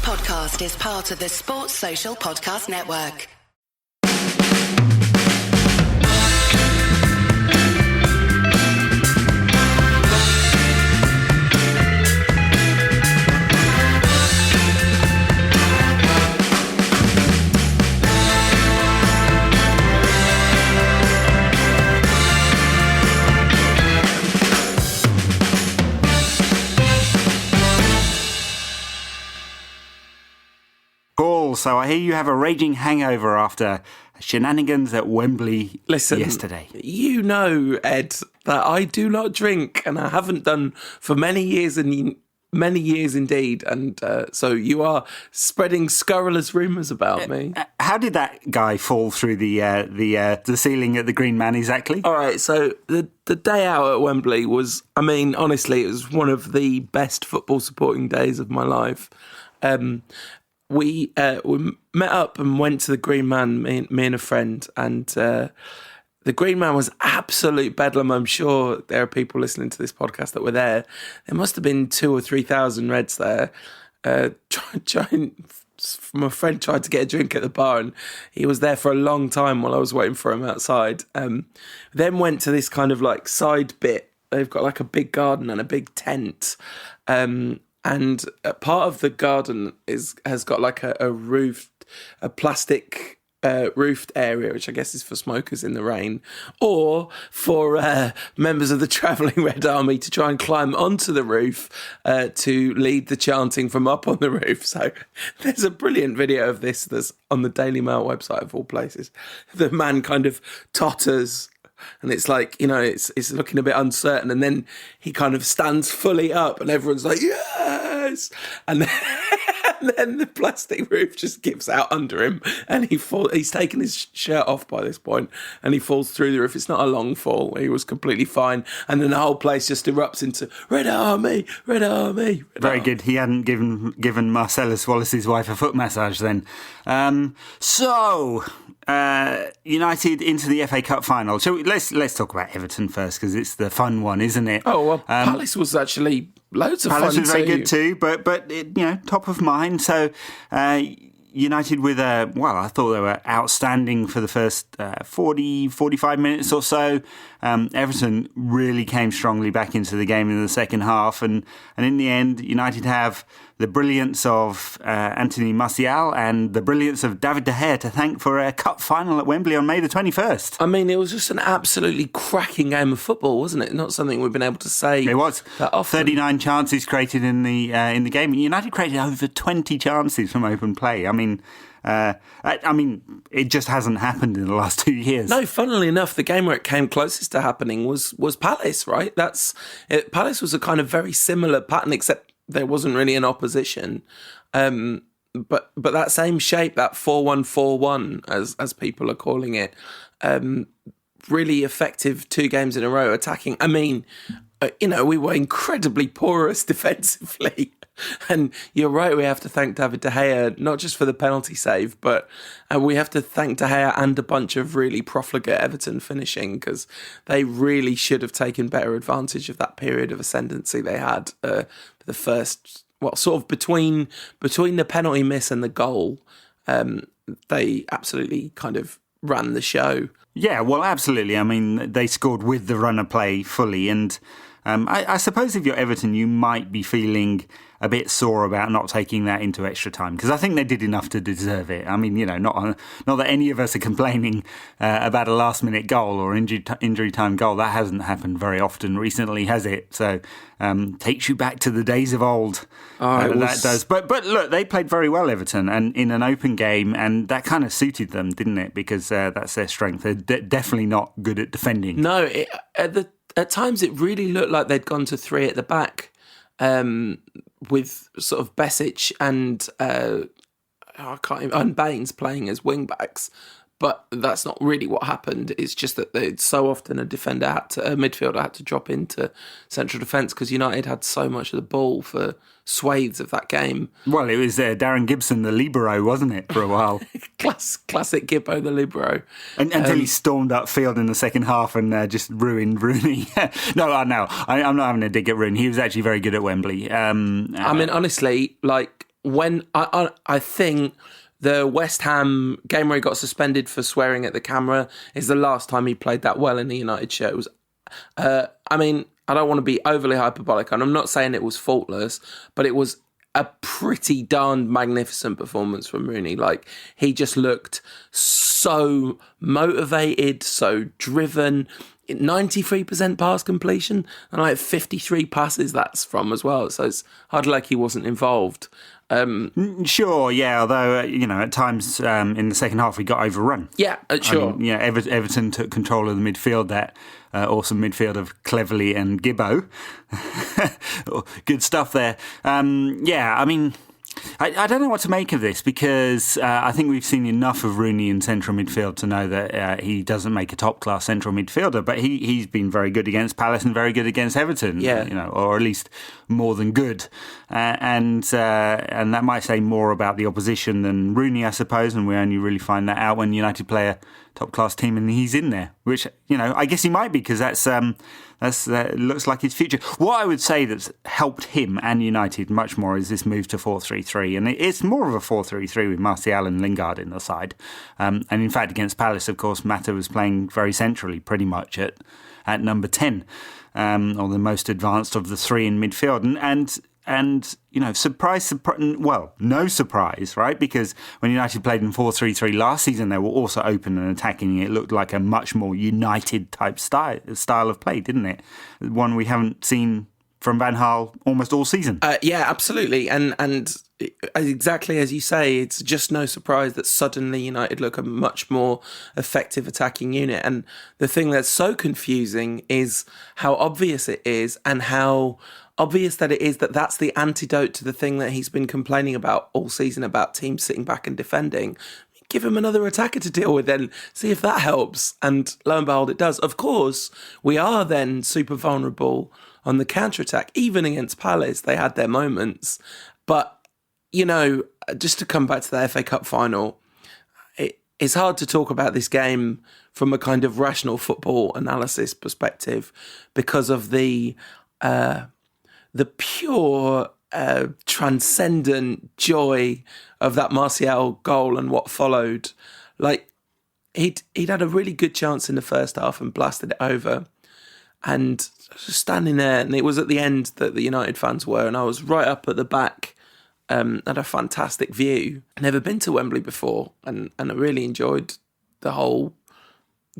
podcast is part of the Sports Social Podcast Network. So I hear you have a raging hangover after shenanigans at Wembley yesterday. You know, Ed, that I do not drink, and I haven't done for many years indeed. And so you are spreading scurrilous rumours about me. How did that guy fall through the ceiling at the Green Man exactly? All right, so the day out at Wembley was, I mean, honestly, it was one of the best football supporting days of my life. We met up and went to the Green Man, me and a friend, and the Green Man was absolute bedlam. I'm sure there are people listening to this podcast that were there. There must have been 2,000 or 3,000 Reds there. My friend tried to get a drink at the bar, and he was there for a long time while I was waiting for him outside. Then went to this kind of like side bit. They've got like a big garden and a big tent. And part of the garden has got like a plastic roofed area, which I guess is for smokers in the rain, or for members of the travelling Red Army to try and climb onto the roof to lead the chanting from up on the roof. So there's a brilliant video of this that's on the Daily Mail website of all places. The man kind of totters, and it's like, you know, it's looking a bit uncertain, and then he kind of stands fully up, and everyone's like, yes! And then the plastic roof just gives out under him, and he's taken his shirt off by this point, and he falls through the roof. It's not a long fall. He was completely fine. And then the whole place just erupts into Red Army, Red Army. Very good. He hadn't given Marcellus Wallace's wife a foot massage then. United into the FA Cup final. So let's talk about Everton first, because it's the fun one, isn't it? Oh, well, Palace was actually loads of fun. Palace was very good too, but it, top of mind. So United with I thought they were outstanding for the first 45 minutes or so. Everton really came strongly back into the game in the second half, and in the end, United have the brilliance of Anthony Martial and the brilliance of David De Gea to thank for a cup final at Wembley on May the 21st. I mean, it was just an absolutely cracking game of football, wasn't it? Not something we've been able to say. It was. That often. 39 chances created in the game. United created over 20 chances from open play. I mean, it just hasn't happened in the last 2 years. No, funnily enough, the game where it came closest to happening was Palace, right? Palace was a kind of very similar pattern, except there wasn't really an opposition. But that same shape, that 4-1-4-1, as people are calling it, really effective 2 games in a row attacking. I mean, we were incredibly porous defensively. And you're right, we have to thank David De Gea, not just for the penalty save, but we have to thank De Gea and a bunch of really profligate Everton finishing, because they really should have taken better advantage of that period of ascendancy they had for the first, sort of between the penalty miss and the goal. They absolutely kind of ran the show. Yeah, well, absolutely. I mean, they scored with the run of play fully, and I suppose if you're Everton, you might be feeling a bit sore about not taking that into extra time, because I think they did enough to deserve it. I mean, not that any of us are complaining about a last-minute goal or injury time goal. That hasn't happened very often recently, has it? So takes you back to the days of old. That does. But look, they played very well, Everton, and in an open game, and that kind of suited them, didn't it? Because that's their strength. They're definitely not good at defending. No, at times it really looked like they'd gone to 3 at the back, with sort of Besic and Baines playing as wing backs. But that's not really what happened. It's just that so often a midfielder had to drop into central defence, because United had so much of the ball for swathes of that game. Well, it was Darren Gibson, the libero, wasn't it, for a while? Classic Gibbo, the libero. Until he stormed upfield in the second half and just ruined Rooney. No, I'm not having a dig at Rooney. He was actually very good at Wembley. I mean, honestly, like, when I think the West Ham game where he got suspended for swearing at the camera is the last time he played that well in a United shirt. It was, I mean, I don't want to be overly hyperbolic, and I'm not saying it was faultless, but it was a pretty darn magnificent performance from Rooney. Like, he just looked so motivated, so driven. 93% pass completion, and like 53 passes that's from as well. So it's hardly like he wasn't involved. Sure, yeah. Although at times in the second half we got overrun. Yeah, sure. I mean, Everton took control of the midfield. That awesome midfield of Cleverley and Gibbo. Good stuff there. I mean, I don't know what to make of this, because I think we've seen enough of Rooney in central midfield to know that he doesn't make a top-class central midfielder, but he's been very good against Palace and very good against Everton, or at least more than good. And that might say more about the opposition than Rooney, I suppose, and we only really find that out when United play a top-class team and he's in there, which, I guess he might be, because that looks like his future. What I would say that's helped him and United much more is this move to 4-3-3, and it's more of a 4-3-3 with Martial and Lingard in the side. And in fact, against Palace, of course, Mata was playing very centrally, pretty much at number 10, or the most advanced of the three in midfield. And no surprise, right? Because when United played in 4-3-3 last season, they were also open and attacking. It looked like a much more United type style of play, didn't it? One we haven't seen from Van Gaal almost all season. Yeah, absolutely. And exactly as you say, it's just no surprise that suddenly United look a much more effective attacking unit. And the thing that's so confusing is how obvious it is, and how obvious that it is that that's the antidote to the thing that he's been complaining about all season, about teams sitting back and defending. Give him another attacker to deal with, then see if that helps. And lo and behold, it does. Of course, we are then super vulnerable on the counter-attack. Even against Palace, they had their moments. But, just to come back to the FA Cup final, it's hard to talk about this game from a kind of rational football analysis perspective because of the pure transcendent joy of that Martial goal and what followed. Like, he'd had a really good chance in the first half and blasted it over, and just standing there, and it was at the end that the United fans were, and I was right up at the back, had a fantastic view. Never been to Wembley before, and I really enjoyed the whole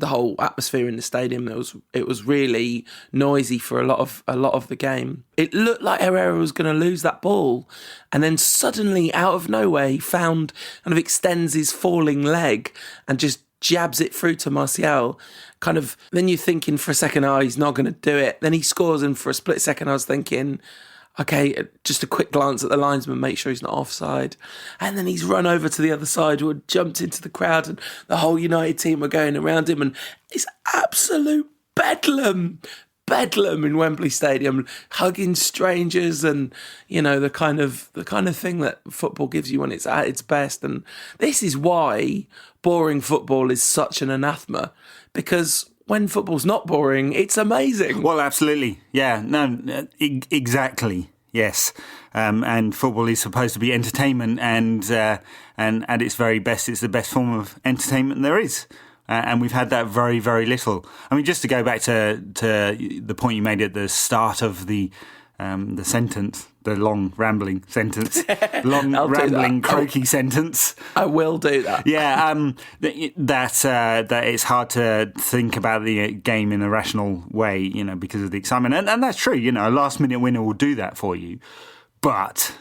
atmosphere in the stadium. It was really noisy for a lot of the game. It looked like Herrera was going to lose that ball, and then suddenly, out of nowhere, he extends his falling leg and just jabs it through to Martial. Then you're thinking for a second, he's not going to do it. Then he scores, and for a split second, I was thinking, okay, just a quick glance at the linesman, make sure he's not offside. And then he's run over to the other side, jumped into the crowd, and the whole United team were going around him, and it's absolute bedlam in Wembley Stadium, hugging strangers, and the kind of thing that football gives you when it's at its best. And this is why boring football is such an anathema, because when football's not boring, it's amazing. Well, absolutely. Yeah, no, exactly. Yes. And football is supposed to be entertainment, and at its very best, it's the best form of entertainment there is. And we've had that very, very little. I mean, just to go back to the point you made at the start of the sentence, the long rambling sentence, croaky sentence. I will do that. Yeah, that it's hard to think about the game in a rational way, because of the excitement, and that's true. A last-minute winner will do that for you, but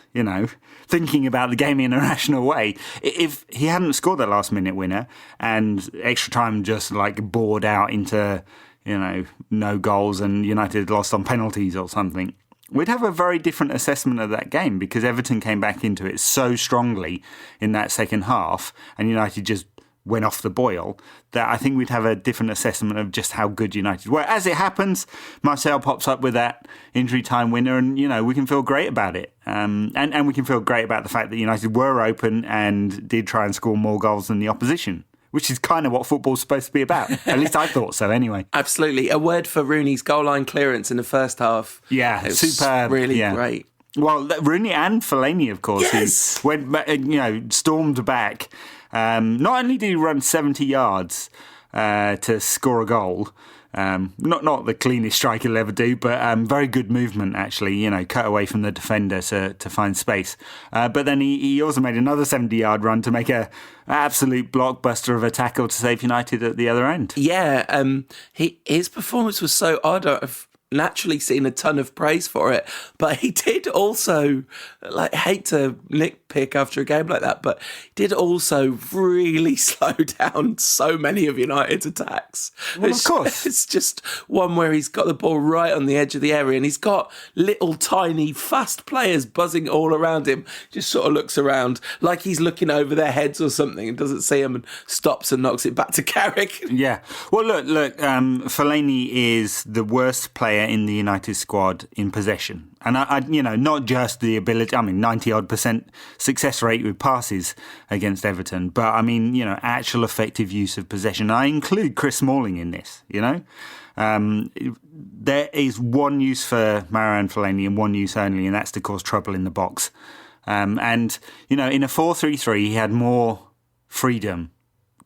thinking about the game in a rational way, if he hadn't scored that last-minute winner and extra time just bored out into no goals and United lost on penalties or something, we'd have a very different assessment of that game, because Everton came back into it so strongly in that second half and United just went off the boil, that I think we'd have a different assessment of just how good United were. As it happens, Marcel pops up with that injury time winner, and we can feel great about it. And we can feel great about the fact that United were open and did try and score more goals than the opposition, which is kind of what football's supposed to be about. At least I thought so anyway. Absolutely. A word for Rooney's goal line clearance in the first half. Yeah, superb. Really great. Well, Rooney and Fellaini, of course, Yes! who went, stormed back. Not only did he run 70 yards to score a goal, not the cleanest strike he'll ever do, but very good movement, actually, cut away from the defender to find space. But then he also made another 70-yard run to make an absolute blockbuster of a tackle to save United at the other end. Yeah, his performance was so odd. I've naturally seen a ton of praise for it, but he did also, hate to nitpick after a game like that, but did also really slow down so many of United's attacks. Well, of course. It's just one where he's got the ball right on the edge of the area and he's got little tiny fast players buzzing all around him, just sort of looks around like he's looking over their heads or something and doesn't see them and stops and knocks it back to Carrick. Yeah. Well, look, Fellaini is the worst player in the United squad in possession. And I not just the ability, 90-odd% success rate with passes against Everton, but actual effective use of possession. I include Chris Smalling in this, There is one use for Marouane Fellaini and one use only, and that's to cause trouble in the box. In a 4-3-3, he had more freedom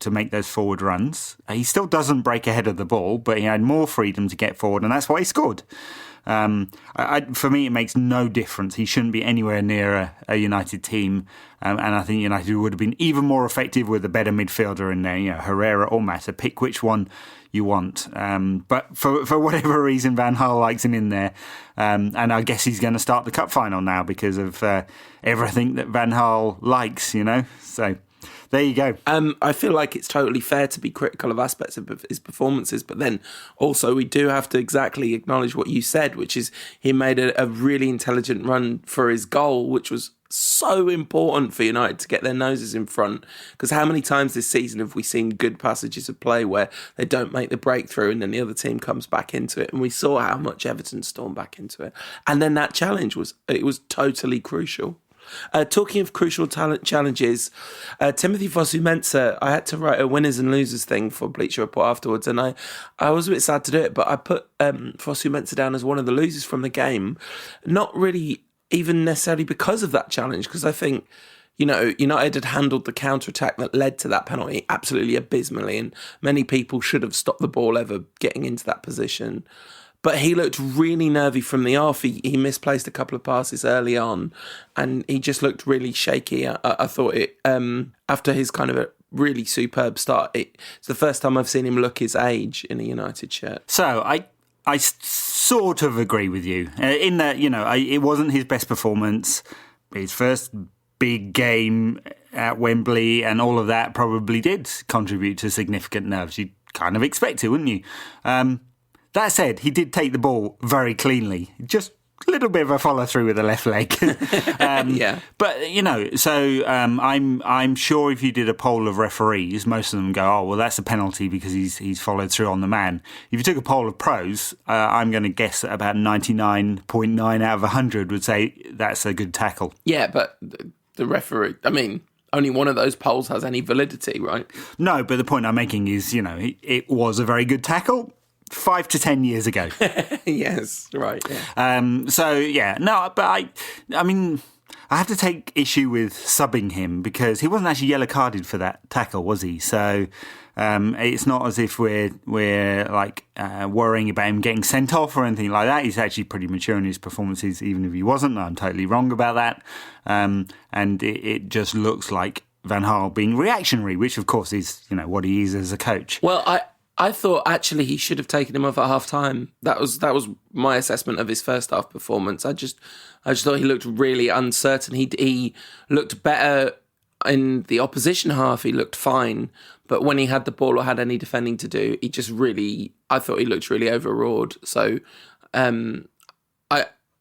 to make those forward runs. He still doesn't break ahead of the ball, but he had more freedom to get forward, and that's why he scored. For me, it makes no difference. He shouldn't be anywhere near a United team, and I think United would have been even more effective with a better midfielder in there, Herrera or Mata. Pick which one you want. But for whatever reason, Van Gaal likes him in there, and I guess he's going to start the cup final now because of everything that Van Gaal likes, So there you go. I feel like it's totally fair to be critical of aspects of his performances, but then also we do have to exactly acknowledge what you said, which is he made a really intelligent run for his goal, which was so important for United to get their noses in front. Because how many times this season have we seen good passages of play where they don't make the breakthrough and then the other team comes back into it? And we saw how much Everton stormed back into it. And then that challenge was totally crucial. Talking of crucial challenges, Timothy Fosu-Mensah, I had to write a winners and losers thing for Bleacher Report afterwards, and I was a bit sad to do it, but I put Fosu-Mensah down as one of the losers from the game, not really even necessarily because of that challenge, because I think, United had handled the counter-attack that led to that penalty absolutely abysmally, and many people should have stopped the ball ever getting into that position. But he looked really nervy from the off. He misplaced a couple of passes early on, and he just looked really shaky. I thought it after his kind of a really superb start. It's the first time I've seen him look his age in a United shirt. So I sort of agree with you in that it wasn't his best performance. His first big game at Wembley and all of that probably did contribute to significant nerves. You'd kind of expect it, wouldn't you? That said, he did take the ball very cleanly. Just a little bit of a follow through with the left leg. Yeah. But, I'm sure if you did a poll of referees, most of them go, oh, well, that's a penalty because he's followed through on the man. If you took a poll of pros, I'm going to guess that about 99.9 out of 100 would say that's a good tackle. Yeah, but the referee, only one of those polls has any validity, right? No, but the point I'm making is, it was a very good tackle. 5 to 10 years ago. Yes, right. Yeah. But I have to take issue with subbing him because he wasn't actually yellow carded for that tackle, was he? So it's not as if we're worrying about him getting sent off or anything like that. He's actually pretty mature in his performances, even if he wasn't. I'm totally wrong about that. And it just looks like Van Gaal being reactionary, which of course is what he is as a coach. Well, I thought actually he should have taken him off at half time. That was my assessment of his first half performance. I just thought he looked really uncertain. He looked better in the opposition half. He looked fine, but when he had the ball or had any defending to do, I thought he looked really overawed. So I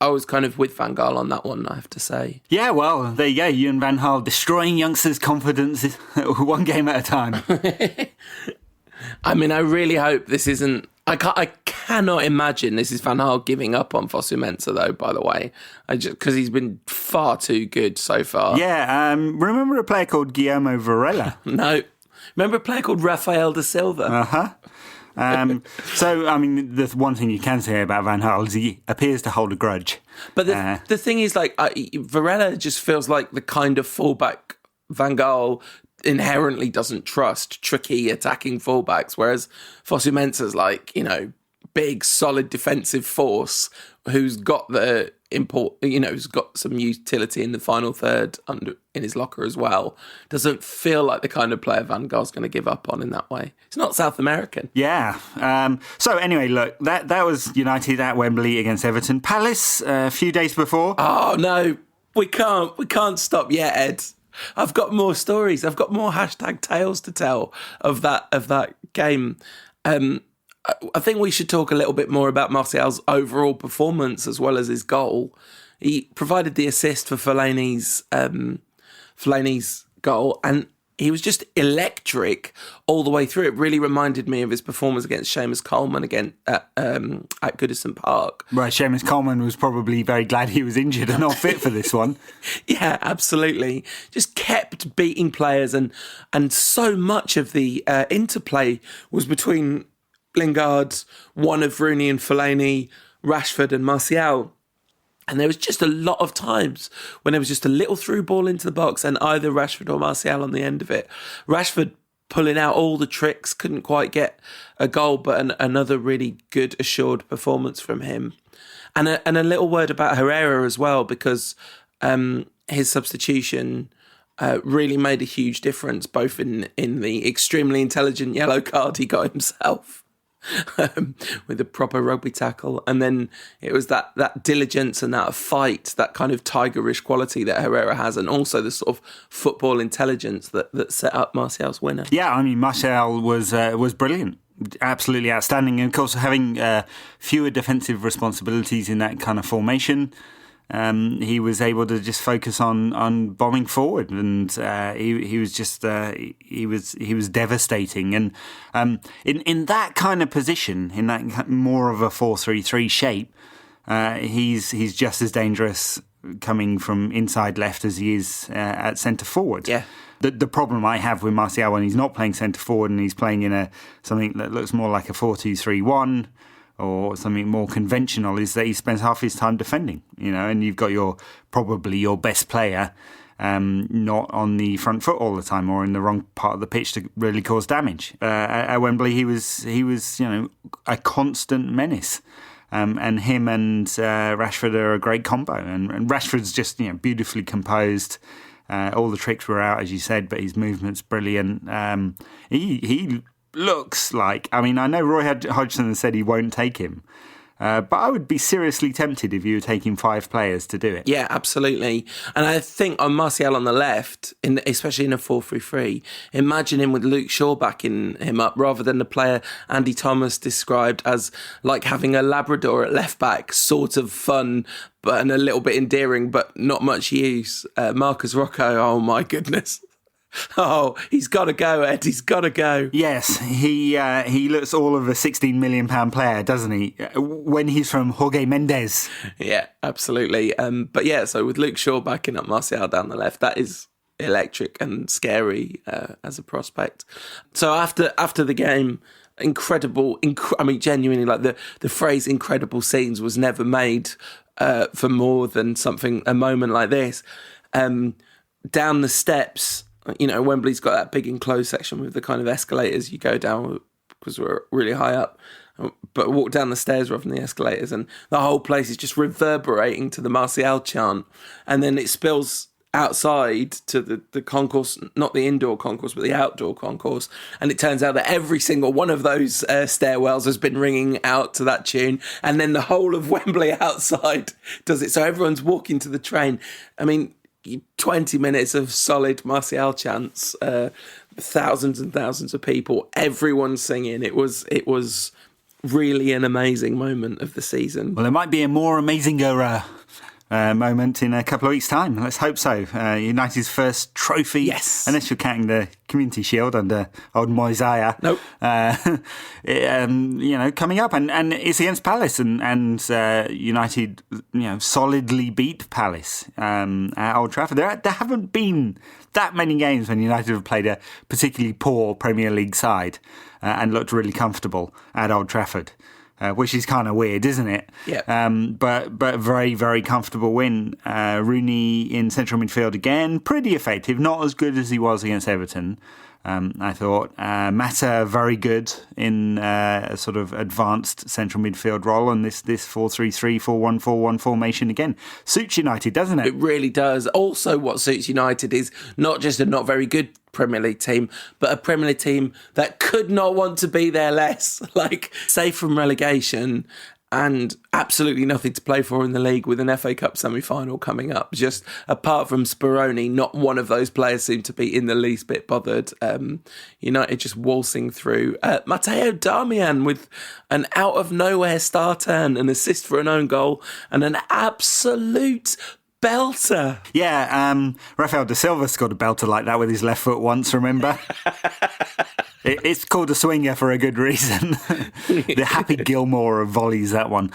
was kind of with Van Gaal on that one, I have to say. Yeah, well, there you go. You and Van Gaal destroying youngsters' confidence one game at a time. I really hope this isn't... I cannot imagine this is Van Gaal giving up on Fosu-Mensah, though, by the way, because he's been far too good so far. Yeah, remember a player called Guillermo Varela? No. Remember a player called Rafael da Silva? Uh-huh. So, I mean, the one thing you can say about Van Gaal is he appears to hold a grudge. But the thing is, like, Varela just feels like the kind of fullback Van Gaal inherently doesn't trust, tricky attacking fullbacks, whereas Fosu Mensah's like, big, solid defensive force who's got the who's got some utility in the final third in his locker as well. Doesn't feel like the kind of player Van Gaal's going to give up on in that way. It's not South American. Yeah. So anyway, look, that was United at Wembley against Everton. Palace a few days before. Oh no, we can't stop yet, Ed. I've got more stories. I've got more #tales to tell of that game. I think we should talk a little bit more about Martial's overall performance as well as his goal. He provided the assist for Fellaini's goal, and he was just electric all the way through. It really reminded me of his performance against Seamus Coleman at Goodison Park. Right, Seamus Coleman was probably very glad he was injured and not fit for this one. Yeah, absolutely. Just kept beating players, and so much of the interplay was between Lingard, one of Rooney and Fellaini, Rashford and Martial. And there was just a lot of times when there was just a little through ball into the box and either Rashford or Martial on the end of it. Rashford pulling out all the tricks, couldn't quite get a goal, but another really good assured performance from him. And a little word about Herrera as well, because his substitution really made a huge difference, both in the extremely intelligent yellow card he got himself, with a proper rugby tackle, and then it was that diligence and that fight, that kind of tigerish quality that Herrera has, and also the sort of football intelligence that set up Martial's winner. Yeah, I mean, Martial was brilliant, absolutely outstanding, and of course having fewer defensive responsibilities in that kind of formation. He was able to just focus on bombing forward, and he was just he was devastating. And in that kind of position, in that more of a 4-3-3 shape, he's just as dangerous coming from inside left as he is at centre forward. Yeah. The problem I have with Martial when he's not playing centre forward and he's playing in something that looks more like a 4-2-3-1. Or something more conventional, is that he spends half his time defending, and you've got probably your best player not on the front foot all the time or in the wrong part of the pitch to really cause damage. At Wembley, he was a constant menace. And him and Rashford are a great combo. And Rashford's just beautifully composed. All the tricks were out, as you said, but his movement's brilliant. He looks like, I mean, I know Roy Hodgson has said he won't take him, but I would be seriously tempted if you were taking 5 players to do it. Yeah, absolutely. And I think on Martial on the left, especially in a 4-3-3, imagine him with Luke Shaw backing him up rather than the player Andy Thomas described as like having a Labrador at left back, sort of fun and a little bit endearing, but not much use. Marcus Rocco, oh my goodness. Oh, he's got to go, Ed. He's got to go. Yes, he looks all of a £16 million player, doesn't he? When he's from Jorge Mendes. Yeah, absolutely. But yeah, so with Luke Shaw backing up Martial down the left, that is electric and scary as a prospect. So after the game, incredible. I mean, genuinely, like the phrase "incredible scenes" was never made for more than a moment like this. Down the steps. Wembley's got that big enclosed section with the kind of escalators you go down because we're really high up, but walk down the stairs rather than the escalators, and the whole place is just reverberating to the Martial chant, and then it spills outside to the concourse, not the indoor concourse, but the outdoor concourse, and it turns out that every single one of those stairwells has been ringing out to that tune, and then the whole of Wembley outside does it, so everyone's walking to the train. I mean, 20 minutes of solid Martial chants, thousands and thousands of people, everyone singing. It was really an amazing moment of the season. Well, there might be a more amazinger moment in a couple of weeks' time. Let's hope so. United's first trophy, yes, unless you're counting the Community Shield under old Moisea. Nope. Coming up, and it's against Palace, and United, solidly beat Palace at Old Trafford. There haven't been that many games when United have played a particularly poor Premier League side and looked really comfortable at Old Trafford. Which is kind of weird, isn't it? Yeah. But very, very comfortable win. Rooney in central midfield again, pretty effective. Not as good as he was against Everton, I thought. Mata very good in a sort of advanced central midfield role, and this 4-3-3, 4-1-4-1 formation again suits United, doesn't it? It really does. Also, what suits United is not just a not very good Premier League team, but a Premier League team that could not want to be there less, like safe from relegation and absolutely nothing to play for in the league with an FA Cup semi-final coming up. Just apart from Speroni, not one of those players seemed to be in the least bit bothered. United just waltzing through. Matteo Darmian with an out-of-nowhere star turn, an assist for an own goal, and an absolute belter. Yeah, Rafael da Silva scored a belter like that with his left foot once, remember? It's called a swinger for a good reason. The Happy Gilmore of volleys, that one.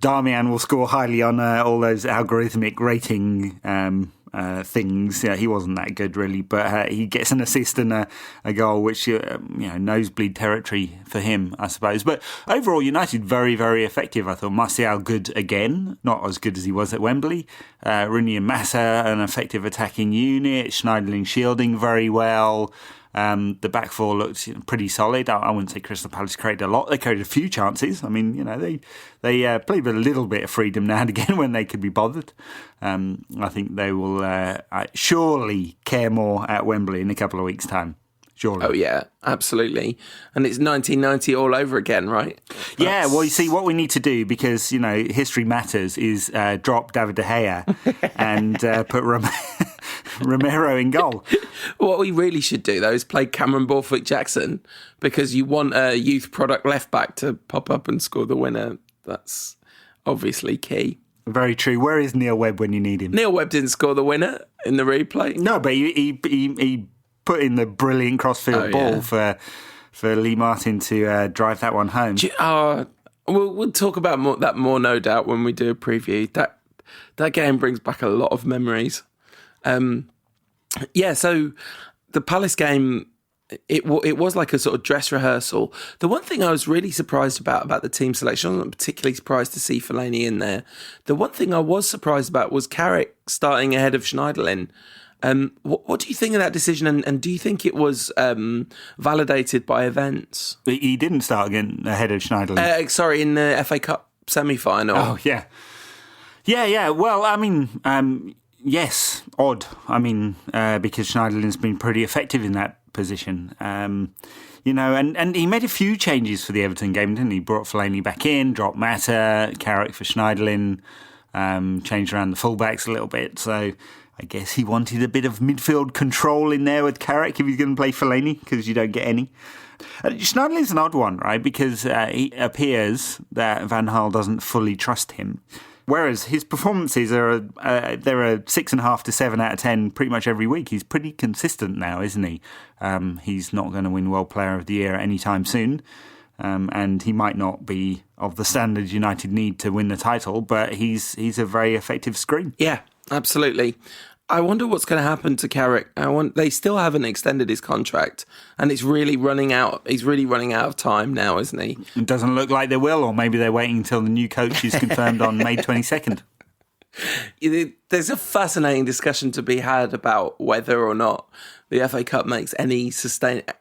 Darmian will score highly on all those algorithmic rating things. Yeah, he wasn't that good really, but he gets an assist and a goal, which nosebleed territory for him, I suppose. But overall, United very, very effective. I thought Martial good again, not as good as he was at Wembley. Rooney and Mata, an effective attacking unit. Schneiderlin shielding very well. The back four looked pretty solid. I wouldn't say Crystal Palace created a lot. They created a few chances. I mean, they played with a little bit of freedom now and again when they could be bothered. I think they will surely care more at Wembley in a couple of weeks' time. Surely. Oh, yeah, absolutely. And it's 1990 all over again, right? Yeah, well, you see, what we need to do, because, history matters, is drop David De Gea and put Romero in goal. What we really should do, though, is play Cameron Borthwick-Jackson, because you want a youth product left-back to pop up and score the winner. That's obviously key. Very true. Where is Neil Webb when you need him? Neil Webb didn't score the winner in the replay. No, but he put in the brilliant crossfield ball for Lee Martin to drive that one home. We'll talk about that more, no doubt, when we do a preview. That game brings back a lot of memories. So the Palace game, it was like a sort of dress rehearsal. The one thing I was really surprised about the team selection, I wasn't particularly surprised to see Fellaini in there. The one thing I was surprised about was Carrick starting ahead of Schneiderlin. What do you think of that decision, and do you think it was validated by events? He didn't start again ahead of Schneiderlin. In the FA Cup semi-final. Oh, yeah. Yeah. Well, I mean, yes, odd. I mean, because Schneiderlin's been pretty effective in that position. And he made a few changes for the Everton game, didn't he? Brought Fellaini back in, dropped Mata, Carrick for Schneiderlin, changed around the fullbacks a little bit, so I guess he wanted a bit of midfield control in there with Carrick if he's going to play Fellaini, because you don't get any. Schneiderlin's an odd one, right? Because it appears that Van Gaal doesn't fully trust him. Whereas his performances are they're a 6.5 to 7 out of 10 pretty much every week. He's pretty consistent now, isn't he? He's not going to win World Player of the Year anytime soon. And he might not be of the standard United need to win the title, but he's a very effective screen. Yeah, absolutely. I wonder what's going to happen to Carrick. They still haven't extended his contract, and it's really running out. He's really running out of time now, isn't he? It doesn't look like they will, or maybe they're waiting until the new coach is confirmed on May 22nd. There's a fascinating discussion to be had about whether or not the FA Cup makes any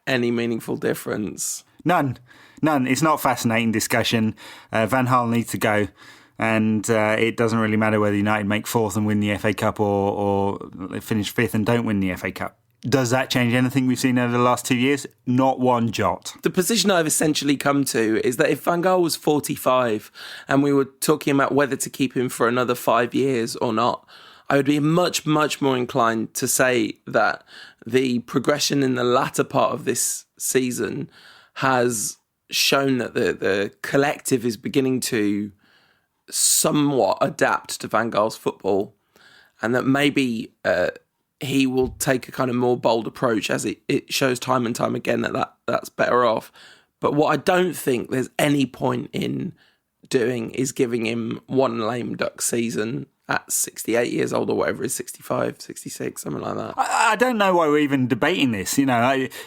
meaningful difference. None. It's not a fascinating discussion. Van Gaal needs to go. And it doesn't really matter whether United make fourth and win the FA Cup or finish fifth and don't win the FA Cup. Does that change anything we've seen over the last 2 years? Not one jot. The position I've essentially come to is that if Van Gaal was 45 and we were talking about whether to keep him for another 5 years or not, I would be much, much more inclined to say that the progression in the latter part of this season has shown that the collective is beginning to somewhat adapt to Van Gaal's football, and that maybe he will take a kind of more bold approach, as it shows time and time again that's better off. But what I don't think there's any point in doing is giving him one lame duck season at 68 years old or whatever, is 65, 66, something like that. I don't know why we're even debating this,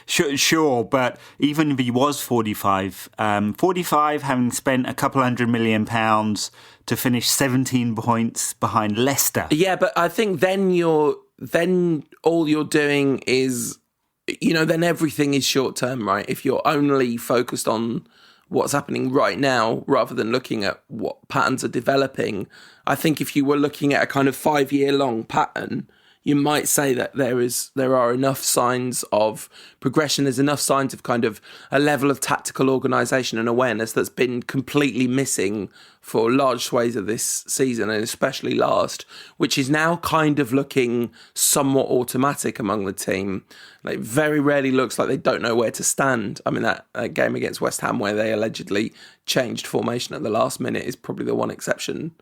sure, but even if he was 45, 45 having spent a couple £100 million to finish 17 points behind Leicester. Yeah, but I think then all you're doing is, then everything is short term, right? If you're only focused on what's happening right now rather than looking at what patterns are developing, I think if you were looking at a kind of 5-year long pattern, you might say that there are enough signs of progression. There's enough signs of kind of a level of tactical organisation and awareness that's been completely missing for large swathes of this season, and especially last, which is now kind of looking somewhat automatic among the team. Like, very rarely looks like they don't know where to stand. I mean, that game against West Ham where they allegedly changed formation at the last minute is probably the one exception.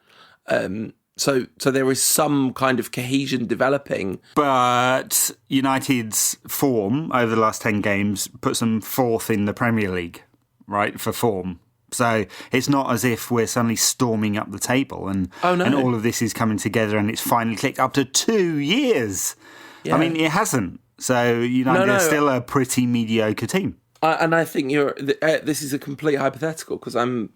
So there is some kind of cohesion developing. But United's form over the last 10 games puts them 4th in the Premier League, right, for form. So it's not as if we're suddenly storming up the table and all of this is coming together and it's finally clicked after 2 years. Yeah. I mean, it hasn't. So United are still a pretty mediocre team. And I think this is a complete hypothetical because I'm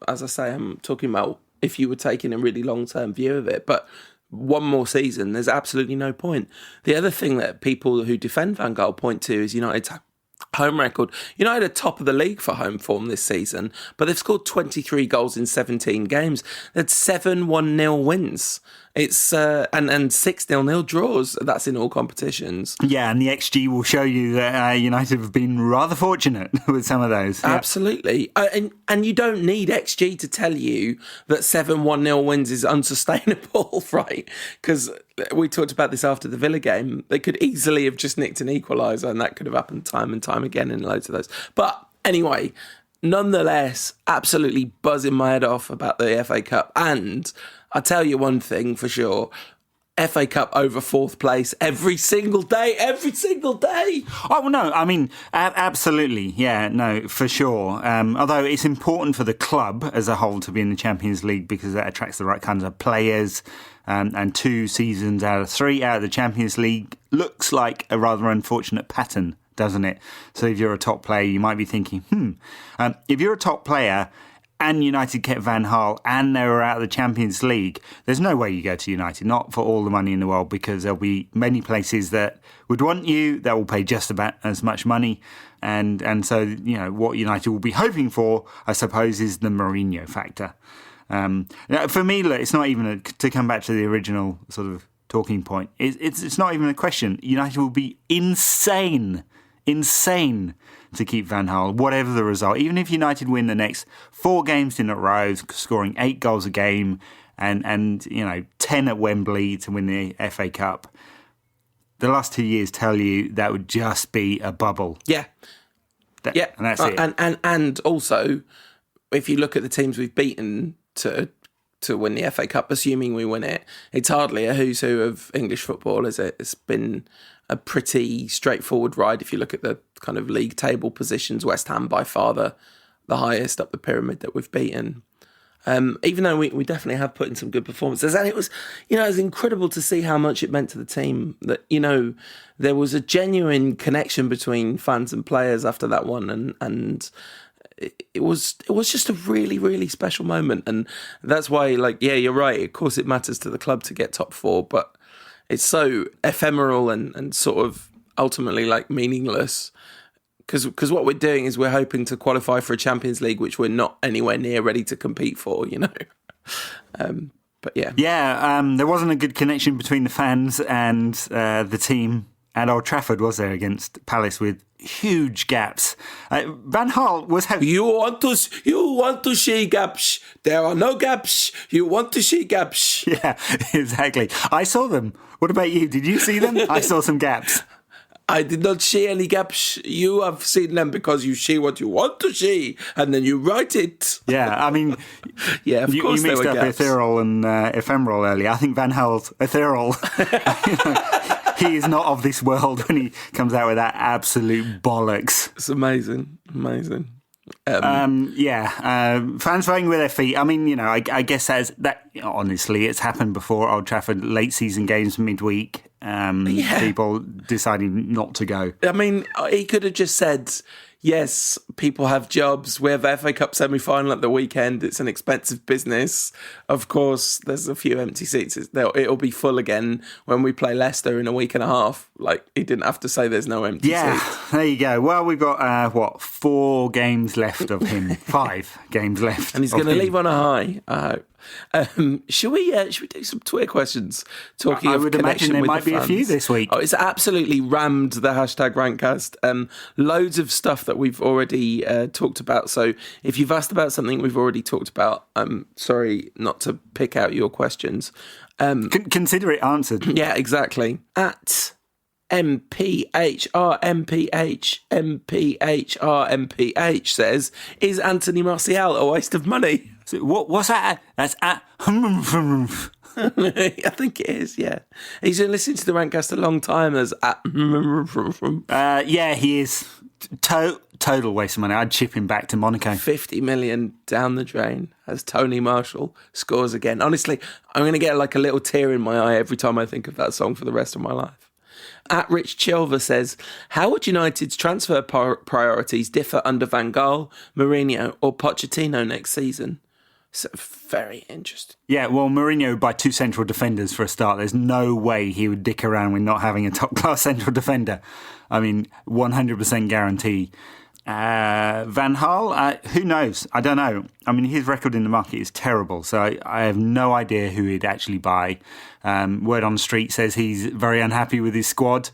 talking about if you were taking a really long-term view of it. But one more season, there's absolutely no point. The other thing that people who defend Van Gaal point to is United's home record. United are top of the league for home form this season, but they've scored 23 goals in 17 games. That's 7 1-0 wins. It's and 6 0-0 draws. That's in all competitions. Yeah, and the XG will show you that United have been rather fortunate with some of those. Yeah. Absolutely, and you don't need XG to tell you that 7 1-0 wins is unsustainable, right? Because we talked about this after the Villa game. They could easily have just nicked an equaliser, and that could have happened time and time again in loads of those. But anyway, nonetheless, absolutely buzzing my head off about the FA Cup. And I tell you one thing for sure, FA Cup over 4th place every single day. Oh, well, no, I mean, absolutely. Yeah, no, for sure. Although it's important for the club as a whole to be in the Champions League because that attracts the right kinds of players. And 2 seasons out of 3 out of the Champions League looks like a rather unfortunate pattern, doesn't it? So if you're a top player, you might be thinking, if you're a top player and United kept Van Gaal and they were out of the Champions League, there's no way you go to United, not for all the money in the world, because there'll be many places that would want you, that will pay just about as much money. And so, what United will be hoping for, I suppose, is the Mourinho factor. For me, look, it's not even to come back to the original sort of talking point. It's not even a question. United will be insane to keep Van Gaal, whatever the result. Even if United win the next 4 games in a row, scoring 8 goals a game, and 10 at Wembley to win the FA Cup, the last 2 years tell you that would just be a bubble. Yeah, and that's it. And also, if you look at the teams we've beaten to win the FA Cup, assuming we win it, it's hardly a who's who of English football, is it? It's been a pretty straightforward ride. If you look at the kind of league table positions, West Ham by far the highest up the pyramid that we've beaten. Even though we definitely have put in some good performances. And it was incredible to see how much it meant to the team that, there was a genuine connection between fans and players after that one. And it was just a really, really special moment. And that's why, you're right. Of course, it matters to the club to get top 4, but it's so ephemeral and sort of ultimately meaningless. Because what we're doing is we're hoping to qualify for a Champions League, which we're not anywhere near ready to compete for, But yeah. Yeah, there wasn't a good connection between the fans and the team at Old Trafford, was there, against Palace, with huge gaps. Van Gaal was having... You want to see gaps. There are no gaps. You want to see gaps. Yeah, exactly. I saw them. What about you? Did you see them? I saw some gaps. I did not see any gaps. You have seen them because you see what you want to see, and then you write it. Yeah, I mean, yeah, of course you mixed there were up gaps. ethereal and ephemeral earlier. I think Van Gaal's ethereal. He is not of this world when he comes out with that absolute bollocks. It's amazing. Fans voting with their feet. I mean, I guess that. Honestly, it's happened before. Old Trafford, late season games midweek. People deciding not to go. I mean, he could have just said, yes, people have jobs. We have FA Cup semi-final at the weekend. It's an expensive business. Of course, there's a few empty seats. It'll be full again when we play Leicester in a week and a half. Like, he didn't have to say there's no empty seats. Yeah, there you go. Well, we've got, 4 games left of him. 5 games left. And he's going to leave on a high, I hope. Should we do some Twitter questions? I would imagine there might be a few this week. Oh, it's absolutely rammed the hashtag Rantcast. Loads of stuff that we've already talked about. So if you've asked about something we've already talked about, I'm sorry not to pick out your questions. Consider it answered. Yeah, exactly. At MPH says, is Anthony Martial a waste of money? So what's that? That's at... I think it is, yeah. He's been listening to the Rantcast a long time as at... yeah, he is. Total waste of money. I'd chip him back to Monaco. 50 million down the drain as Tony Marshall scores again. Honestly, I'm going to get like a little tear in my eye every time I think of that song for the rest of my life. At Rich Chilver says, how would United's transfer priorities differ under Van Gaal, Mourinho or Pochettino next season? So very interesting. Yeah, well, Mourinho by 2 central defenders for a start. There's no way he would dick around with not having a top-class central defender. I mean, 100% guarantee. Van Gaal, who knows? I don't know. I mean, his record in the market is terrible, so I have no idea who he'd actually buy. Word on the street says he's very unhappy with his squad.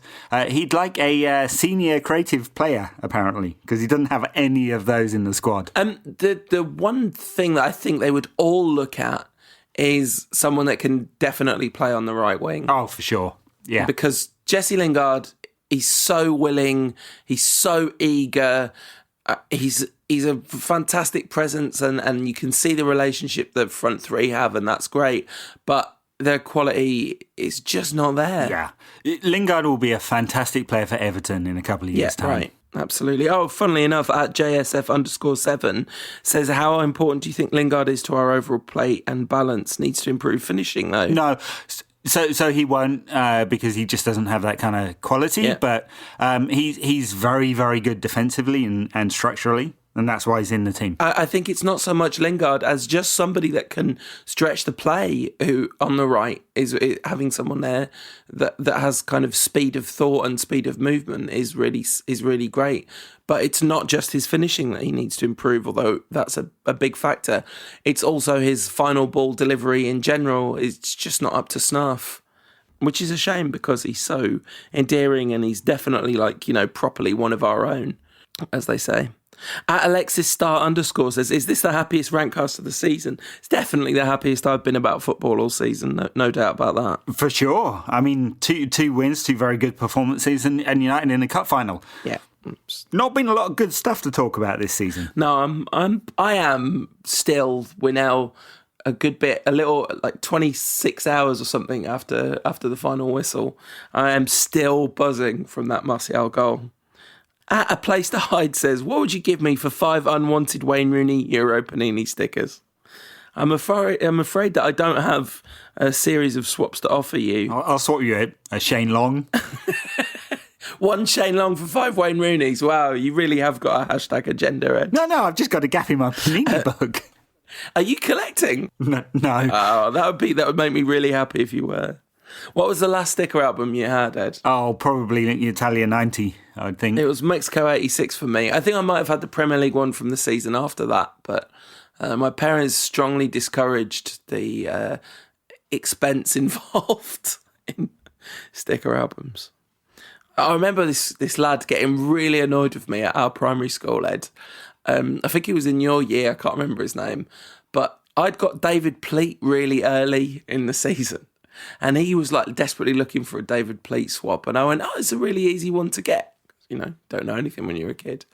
He'd like a senior creative player, apparently, because he doesn't have any of those in the squad. The one thing that I think they would all look at is someone that can definitely play on the right wing. Oh, for sure. Yeah. Because Jesse Lingard... He's so willing. He's so eager. He's a fantastic presence, and you can see the relationship that front three have, and that's great. But their quality is just not there. Yeah, Lingard will be a fantastic player for Everton in a couple of years' time. Right. Absolutely. Oh, funnily enough, at JSF_7 says, how important do you think Lingard is to our overall play and balance? Needs to improve finishing, though. No. So he won't because he just doesn't have that kind of quality. Yeah. But he's very, very good defensively and structurally, and that's why he's in the team. I think it's not so much Lingard as just somebody that can stretch the play. Who on the right is having someone there that has kind of speed of thought and speed of movement is really great. But it's not just his finishing that he needs to improve, although that's a big factor. It's also his final ball delivery in general. It's just not up to snuff, which is a shame because he's so endearing and he's definitely properly one of our own, as they say. At Alexis _, says, is this the happiest Rantcast of the season? It's definitely the happiest I've been about football all season, no doubt about that. For sure. I mean, two wins, 2 very good performances, and United in the cup final. Yeah. Not been a lot of good stuff to talk about this season. No, I am still. We're now a good bit, a little like 26 hours or something after the final whistle. I am still buzzing from that Martial goal. At A Place to Hide says, what would you give me for 5 unwanted Wayne Rooney Euro Panini stickers? I'm afraid that I don't have a series of swaps to offer you. I'll swap you a Shane Long. 1 Shane Long for 5 Wayne Rooneys. Wow, you really have got a hashtag agenda, Ed. No, I've just got a gap in my Panini book. Are you collecting? No. Oh, that would make me really happy if you were. What was the last sticker album you had, Ed? Oh, probably Italia 90, I would think. It was Mexico 86 for me. I think I might have had the Premier League one from the season after that, but my parents strongly discouraged the expense involved in sticker albums. I remember this lad getting really annoyed with me at our primary school, Ed. I think he was in your year, I can't remember his name, but I'd got David Pleat really early in the season. And he was like desperately looking for a David Pleat swap. And I went, oh, it's a really easy one to get. You know, don't know anything when you're a kid.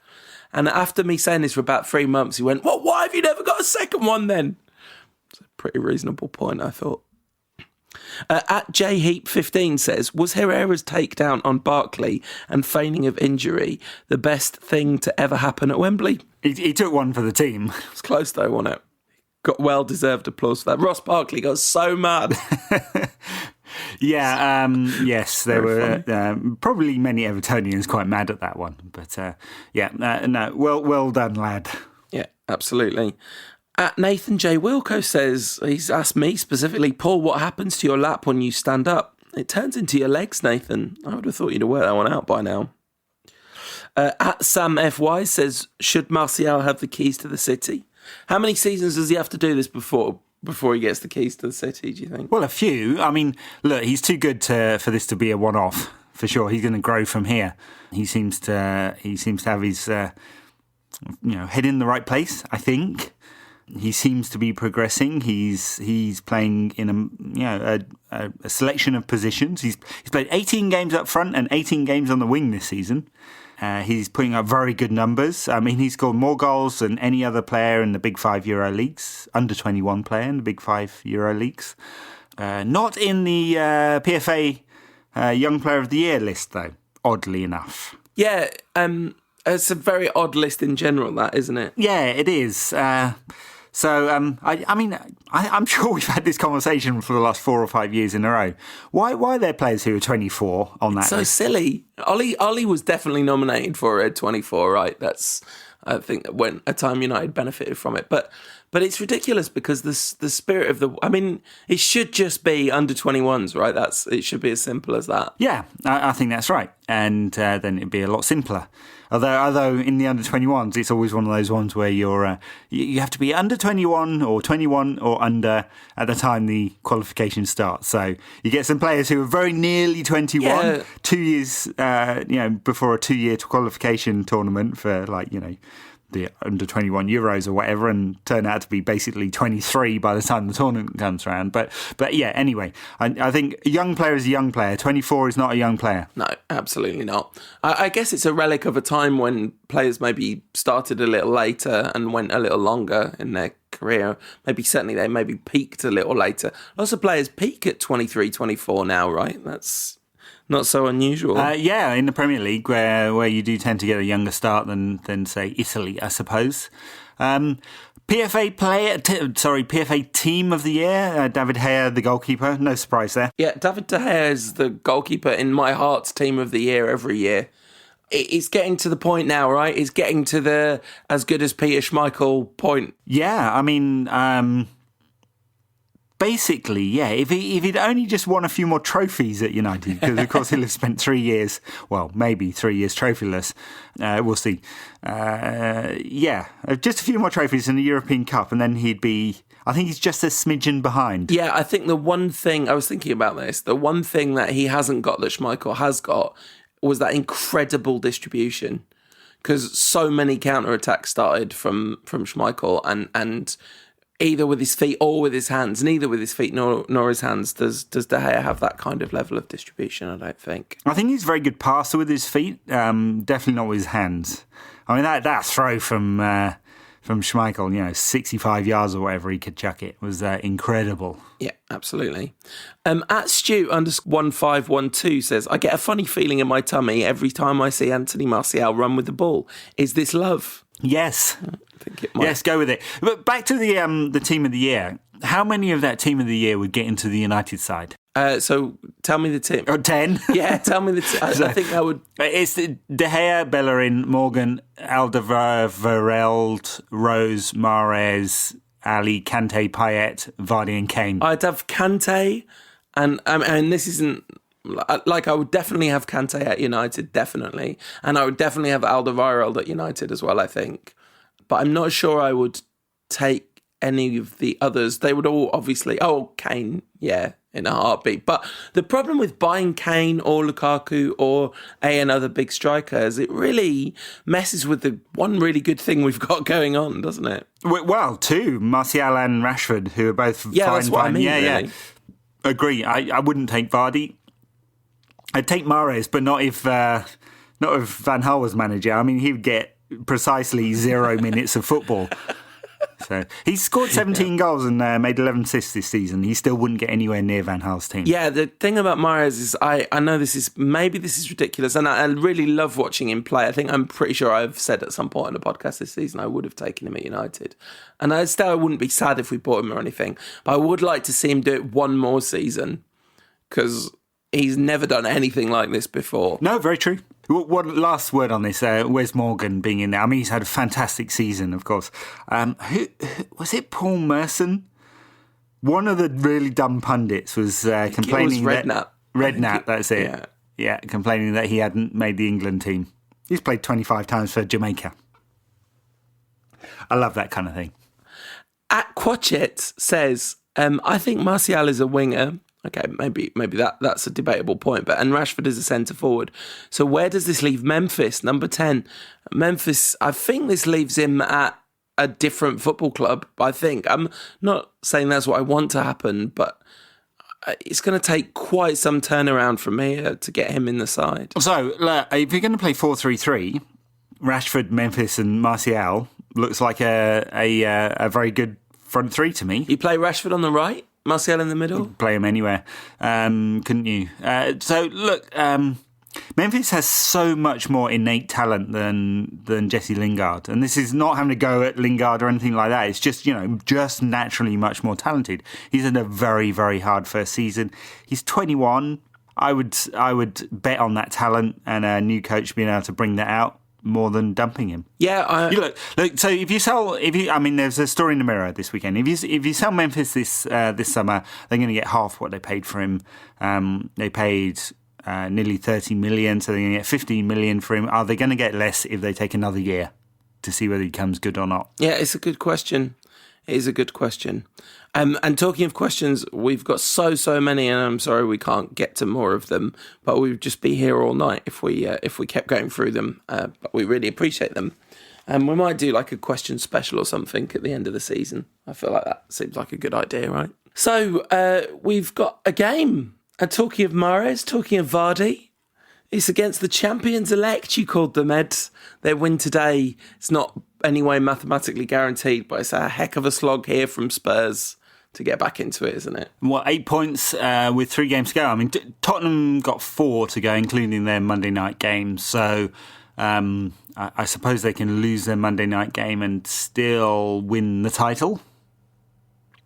And after me saying this for about 3 months, he went, well, why have you never got a second one then? It's a pretty reasonable point, I thought. At jheap15 says, was Herrera's takedown on Barkley and feigning of injury the best thing to ever happen at Wembley? He took one for the team. It was close though, wasn't it? Got well-deserved applause for that. Ross Barkley got so mad. Yeah, yes, there were probably many Evertonians quite mad at that one. But no, well done, lad. Yeah, absolutely. Nathan J. Wilco says, he's asked me specifically, Paul, what happens to your lap when you stand up? It turns into your legs, Nathan. I would have thought you'd have worked that one out by now. At Sam FY says, should Martial have the keys to the city? How many seasons does he have to do this before he gets the keys to the city, do you think? Well, a few. I mean, look, he's too good for this to be a one-off, for sure. He's going to grow from here. He seems to have his head in the right place, I think. He seems to be progressing. He's playing in a selection of positions. He's played 18 games up front and 18 games on the wing this season. He's putting up very good numbers. I mean, he's scored more goals than any other player in the Big 5 Euro leagues, under 21 player in the Big 5 Euro leagues. Not in the PFA Young Player of the Year list, though, oddly enough. Yeah, it's a very odd list in general, that, isn't it? Yeah, it is. I'm sure we've had this conversation for the last 4 or 5 years in a row. Why are there players who are 24 on that list? So silly. Ollie was definitely nominated for a 24, right? That's, I think, when a time United benefited from it. But it's ridiculous because the spirit of it should just be under 21s, right? It should be as simple as that. Yeah, I think that's right. And then it'd be a lot simpler. Although in the under 21s, it's always one of those ones where you have to be under 21 or 21 or under at the time the qualification starts. So you get some players who are very nearly 21, 2 years, before a 2-year qualification tournament for the under 21 Euros or whatever, and turn out to be basically 23 by the time the tournament comes around. But yeah, anyway, I think a young player is a young player. 24 is not a young player. No, absolutely not. I guess it's a relic of a time when players maybe started a little later and went a little longer in their career. Certainly they maybe peaked a little later. Lots of players peak at 23, 24 now, right? That's not so unusual. In the Premier League, where you do tend to get a younger start than say Italy, I suppose. PFA Team of the Year, David Gea, the goalkeeper. No surprise there. Yeah, David De Gea is the goalkeeper in my heart's Team of the Year every year. It's getting to the point now, right? It's getting to the as good as Peter Schmeichel point. Yeah, I mean. Basically, yeah, if he'd only just won a few more trophies at United, because of course he'll have spent 3 years, well, maybe 3 years trophyless, we'll see. Just a few more trophies in the European Cup, and then he'd be, I think he's just a smidgen behind. Yeah, I think the one thing, I was thinking about this, the one thing that he hasn't got that Schmeichel has got was that incredible distribution. Because so many counter-attacks started from Schmeichel, and either with his feet or with his hands. Neither with his feet nor his hands does De Gea have that kind of level of distribution, I don't think. I think he's a very good passer with his feet, definitely not with his hands. I mean, that throw from Schmeichel, 65 yards or whatever he could chuck it, was incredible. Yeah, absolutely. At Stu_1512 says, I get a funny feeling in my tummy every time I see Anthony Martial run with the ball. Is this love? Yes. I think it might. Yes, go with it. But back to the Team of the Year. How many of that Team of the Year would get into the United side? So tell me the team. 10? Yeah, tell me the team. I think that would... It's De Gea, Bellerin, Morgan, Alderweireld, Rose, Mahrez, Ali, Kante, Payet, Vardy and Kane. I'd have Kante, and this isn't... I would definitely have Kante at United, definitely. And I would definitely have Alderweireld at United as well, I think. But I'm not sure I would take any of the others. They would all obviously... Oh, Kane, yeah, in a heartbeat. But the problem with buying Kane or Lukaku or another big striker is it really messes with the one really good thing we've got going on, doesn't it? Well, two, Martial and Rashford, who are both fine. That's what I mean, really. Yeah. Agree. I wouldn't take Vardy. I'd take Mahrez, but not if Van Gaal was manager. I mean, he'd get precisely 0 minutes of football. So he's scored 17 goals and made 11 assists this season. He still wouldn't get anywhere near Van Gaal's team. Yeah, the thing about Mahrez is I know this is ridiculous, and I really love watching him play. I'm pretty sure I've said at some point on the podcast this season I would have taken him at United. And I wouldn't be sad if we bought him or anything, but I would like to see him do it one more season because he's never done anything like this before. No, very true. One last word on this, Wes Morgan being in there. I mean, he's had a fantastic season, of course. Who was it? Paul Merson? One of the really dumb pundits was complaining that Redknapp, that's it. Yeah, complaining that he hadn't made the England team. He's played 25 times for Jamaica. I love that kind of thing. At Quatchet says, I think Martial is a winger. Okay, maybe that's a debatable point, and Rashford is a centre forward. So where does this leave Memphis, number 10? Memphis, I think this leaves him at a different football club. I'm not saying that's what I want to happen, but it's going to take quite some turnaround from here to get him in the side. So if you're going to play 4-3-3, Rashford, Memphis, and Martial looks like a very good front three to me. You play Rashford on the right? Martial in the middle? Play him anywhere, couldn't you? Memphis has so much more innate talent than Jesse Lingard. And this is not having to go at Lingard or anything like that. It's just, just naturally much more talented. He's had a very, very hard first season. He's 21. I would bet on that talent and a new coach being able to bring that out more than dumping him. Yeah, look. So there's a story in the Mirror this weekend. If you sell Memphis this summer, they're going to get half what they paid for him. They paid nearly 30 million, so they're going to get 15 million for him. Are they going to get less if they take another year to see whether he becomes good or not? Yeah, it's a good question. It is a good question. And talking of questions, we've got so many, and I'm sorry we can't get to more of them, but we'd just be here all night if we kept going through them. But we really appreciate them. And we might do like a question special or something at the end of the season. I feel like that seems like a good idea, right? So we've got a game. And talking of Mahrez, talking of Vardy, it's against the champions-elect, you called them, Ed. Their win today, it's not anyway mathematically guaranteed, but it's a heck of a slog here from Spurs to get back into it, isn't it? 8 points with 3 games to go. I mean, Tottenham got 4 to go, including their Monday night game. So I suppose they can lose their Monday night game and still win the title.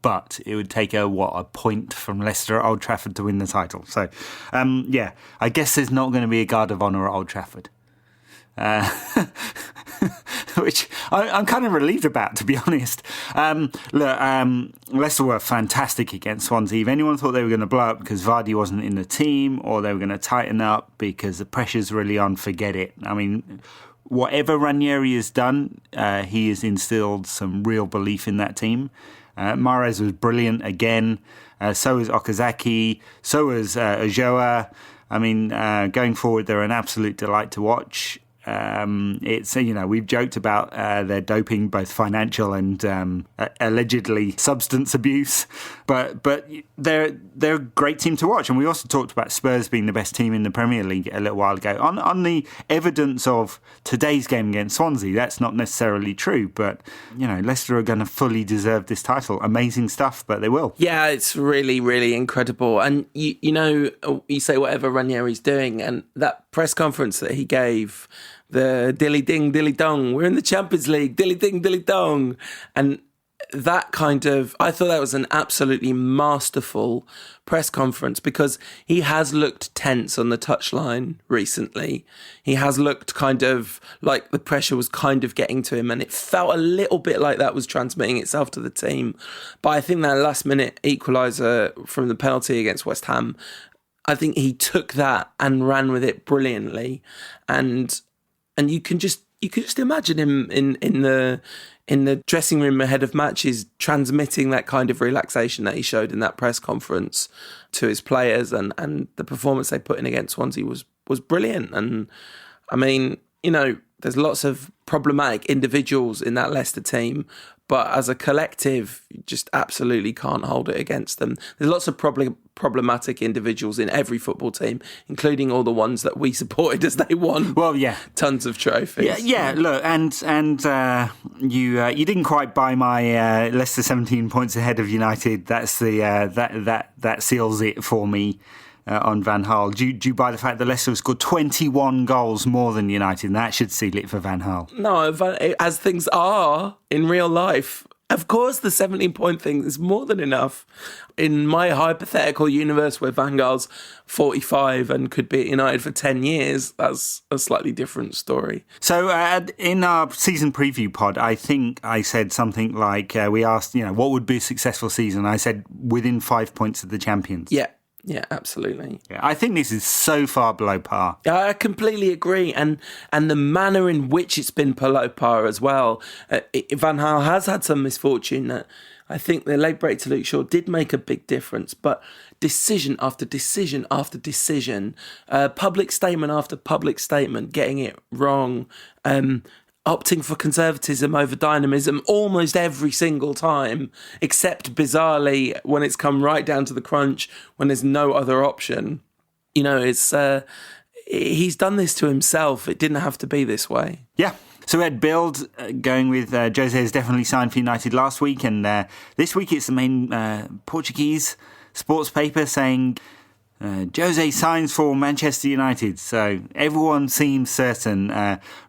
But it would take a point from Leicester at Old Trafford to win the title. So, I guess there's not going to be a guard of honour at Old Trafford. Which I'm kind of relieved about, to be honest. Leicester were fantastic against Swansea. If anyone thought they were going to blow up because Vardy wasn't in the team, or they were going to tighten up because the pressure's really on, forget it. I mean, whatever Ranieri has done, he has instilled some real belief in that team. Mahrez was brilliant again. So was Okazaki. So was Ojoa. I mean, going forward, they're an absolute delight to watch. It's we've joked about their doping, both financial and allegedly substance abuse, but they're a great team to watch. And we also talked about Spurs being the best team in the Premier League a little while ago. On the evidence of today's game against Swansea, that's not necessarily true, but Leicester are going to fully deserve this title. Amazing stuff, but they will. Yeah, it's really, really incredible. And you say whatever Ranieri's doing, and that press conference that he gave, the dilly ding, dilly dong, we're in the Champions League, dilly ding, dilly dong. And that I thought that was an absolutely masterful press conference, because he has looked tense on the touchline recently. He has looked kind of like the pressure was kind of getting to him, and it felt a little bit like that was transmitting itself to the team. But I think that last minute equaliser from the penalty against West Ham, I think he took that and ran with it brilliantly. And you can just imagine him in the dressing room ahead of matches, transmitting that kind of relaxation that he showed in that press conference to his players, and the performance they put in against Swansea was brilliant. And I mean, there's lots of problematic individuals in that Leicester team, But as a collective, you just absolutely can't hold it against them. There's lots of problematic individuals in every football team, including all the ones that we supported as they won. Well, yeah, tons of trophies. Yeah. Look, and you didn't quite buy my Leicester 17 points ahead of United. That's the that seals it for me. On Van Gaal. Do you buy the fact that Leicester have scored 21 goals more than United, and that should seal it for Van Gaal? No, as things are in real life, of course the 17-point thing is more than enough. In my hypothetical universe where Van Gaal's 45 and could be at United for 10 years, that's a slightly different story. So in our season preview pod, I think I said something like, we asked, what would be a successful season? I said within 5 points of the champions. Yeah, absolutely. Yeah, I think this is so far below par. I completely agree, and the manner in which it's been below par as well. Van Gaal has had some misfortune. That I think the late break to Luke Shaw did make a big difference, but decision after decision after decision, public statement after public statement, getting it wrong. Opting for conservatism over dynamism almost every single time, except bizarrely when it's come right down to the crunch, when there's no other option. It's he's done this to himself. It didn't have to be this way. Yeah. So we had Bild going with Jose has definitely signed for United last week, and this week it's the main Portuguese sports paper saying Jose signs for Manchester United, so everyone seems certain.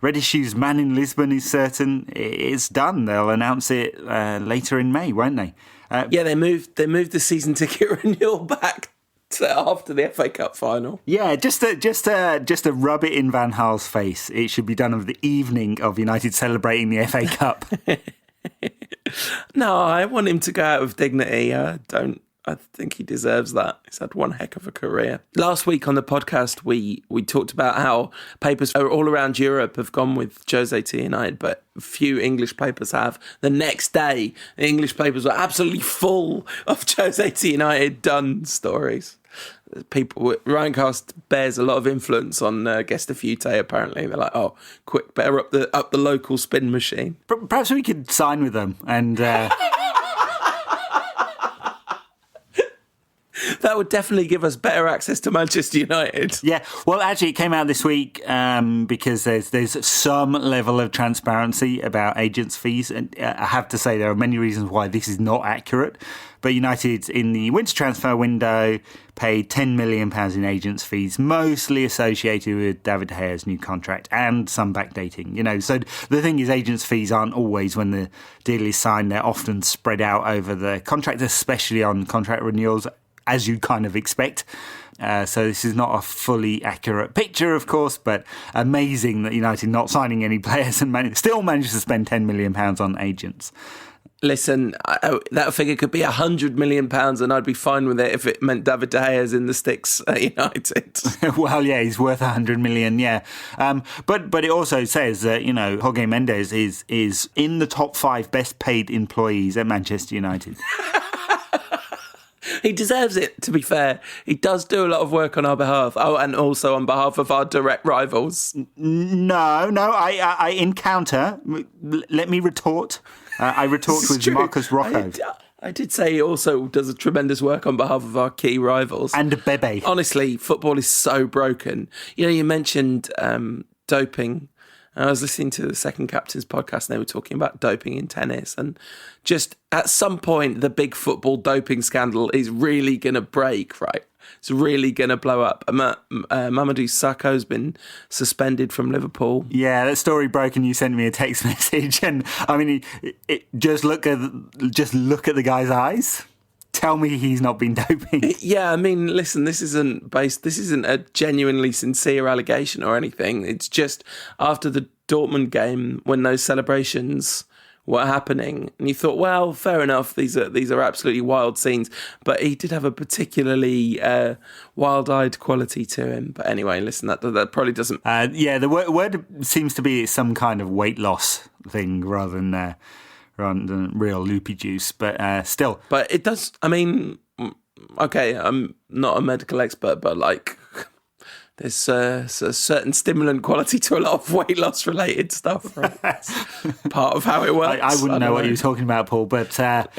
Reddish Shoes man in Lisbon is certain. It's done. They'll announce it later in May, won't they? They moved the season ticket renewal back to after the FA Cup final. Yeah, just to rub it in Van Gaal's face. It should be done on the evening of United celebrating the FA Cup. No, I want him to go out with dignity. I think he deserves that. He's had one heck of a career. Last week on the podcast, we talked about how papers all around Europe have gone with Jose to United, but few English papers have. The next day, the English papers were absolutely full of Jose to United done stories. Ryancast bears a lot of influence on Gesta Fute, apparently. They're like, oh, quick, better up the local spin machine. Perhaps we could sign with them and... That would definitely give us better access to Manchester United. Yeah, well, actually, it came out this week because there's some level of transparency about agents' fees. And I have to say there are many reasons why this is not accurate. But United, in the winter transfer window, paid £10 million in agents' fees, mostly associated with David De Gea's new contract and some backdating. So the thing is, agents' fees aren't always when the deal is signed. They're often spread out over the contract, especially on contract renewals, as you kind of expect. So this is not a fully accurate picture, of course, but amazing that United not signing any players and still managed to spend £10 million on agents. Listen, that figure could be £100 million and I'd be fine with it if it meant David De Gea's in the sticks at United. Well, yeah, he's worth £100 million, yeah. But it also says that, Jorge Mendes is in the top 5 best paid employees at Manchester United. He deserves it, to be fair. He does do a lot of work on our behalf. Oh, and also on behalf of our direct rivals. No, I encounter. Let me retort. I retort with true. Marcus Rocco. I did say he also does a tremendous work on behalf of our key rivals. And Bebe. Honestly, football is so broken. You mentioned doping. I was listening to the Second Captain's podcast and they were talking about doping in tennis, and just at some point the big football doping scandal is really going to break, right? It's really going to blow up. Mamadou Sakho's been suspended from Liverpool. Yeah, that story broke and you sent me a text message, and I mean, just look at the guy's eyes. Tell me he's not been doping. Yeah, I mean, listen, this isn't a genuinely sincere allegation or anything. It's just after the Dortmund game when those celebrations were happening, and you thought, well, fair enough, these are absolutely wild scenes, but he did have a particularly wild-eyed quality to him. But anyway, listen, that probably doesn't... the word seems to be some kind of weight loss thing rather than real loopy juice, but still. But it does, I mean, okay, I'm not a medical expert, but there's a certain stimulant quality to a lot of weight loss related stuff, right? That's part of how it works. I wouldn't know what you're talking about, Paul, but but,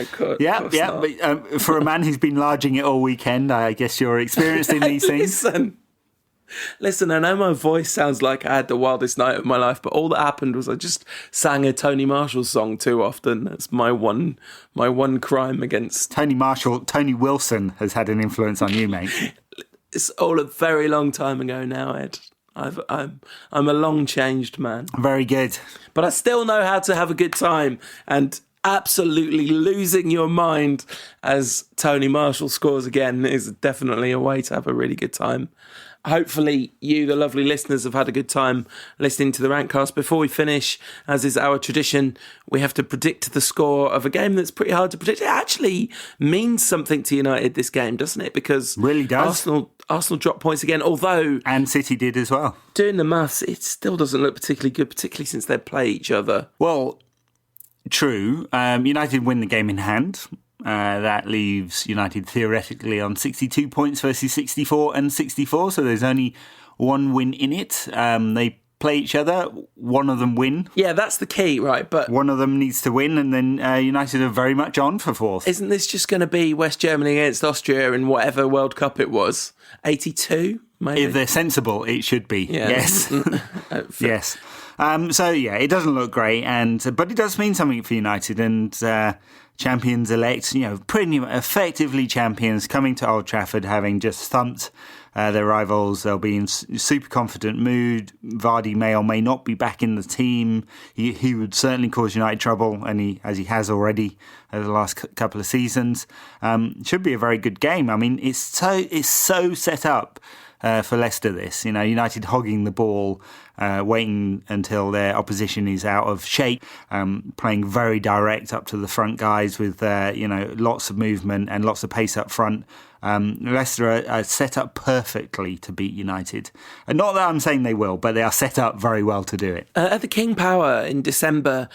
for a man who's been larging it all weekend, I guess you're experienced in these things. Listen, I know my voice sounds like I had the wildest night of my life, but all that happened was I just sang a Tony Marshall song too often. That's my one crime against Tony Marshall. Tony Wilson has had an influence on you, mate. It's all a very long time ago now, Ed. I'm a long changed man. Very good. But I still know how to have a good time, and absolutely losing your mind as Tony Marshall scores again is definitely a way to have a really good time. Hopefully you, the lovely listeners, have had a good time listening to the Rantcast. Before we finish, as is our tradition, we have to predict the score of a game that's pretty hard to predict. It actually means something to United, this game, doesn't it? Because really does. Arsenal dropped points again, although... And City did as well. Doing the maths, it still doesn't look particularly good, particularly since they play each other. Well, true. United win the game in hand. That leaves United theoretically on 62 points versus 64 and 64, so there's only one win in it. They play each other, one of them win. Yeah, that's the key, right? But one of them needs to win, and then United are very much on for fourth. Isn't this just going to be West Germany against Austria in whatever World Cup it was? 82, maybe? If they're sensible, it should be. Yeah. Yes. Yes. It doesn't look great, but it does mean something for United, and champions-elect, pretty effectively champions coming to Old Trafford, having just thumped their rivals. They'll be in super confident mood. Vardy may or may not be back in the team. He would certainly cause United trouble, and as he has already over the last couple of seasons. Should be a very good game. I mean, it's so set up for Leicester, this. United hogging the ball, waiting until their opposition is out of shape, playing very direct up to the front guys with, lots of movement and lots of pace up front. Leicester are set up perfectly to beat United. And not that I'm saying they will, but they are set up very well to do it. At the King Power in December,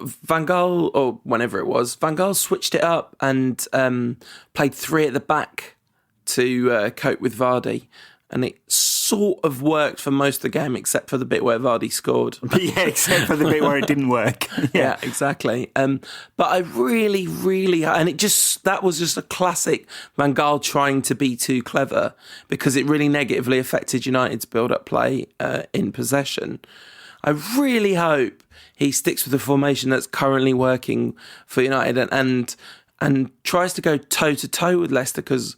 Van Gaal, or whenever it was, Van Gaal switched it up and played three at the back to cope with Vardy. And it sort of worked for most of the game, except for the bit where Vardy scored. Yeah, except for the bit where it didn't work. Yeah, exactly. But I really, and that was just a classic Van Gaal trying to be too clever, because it really negatively affected United's build-up play in possession. I really hope he sticks with the formation that's currently working for United and tries to go toe-to-toe with Leicester, because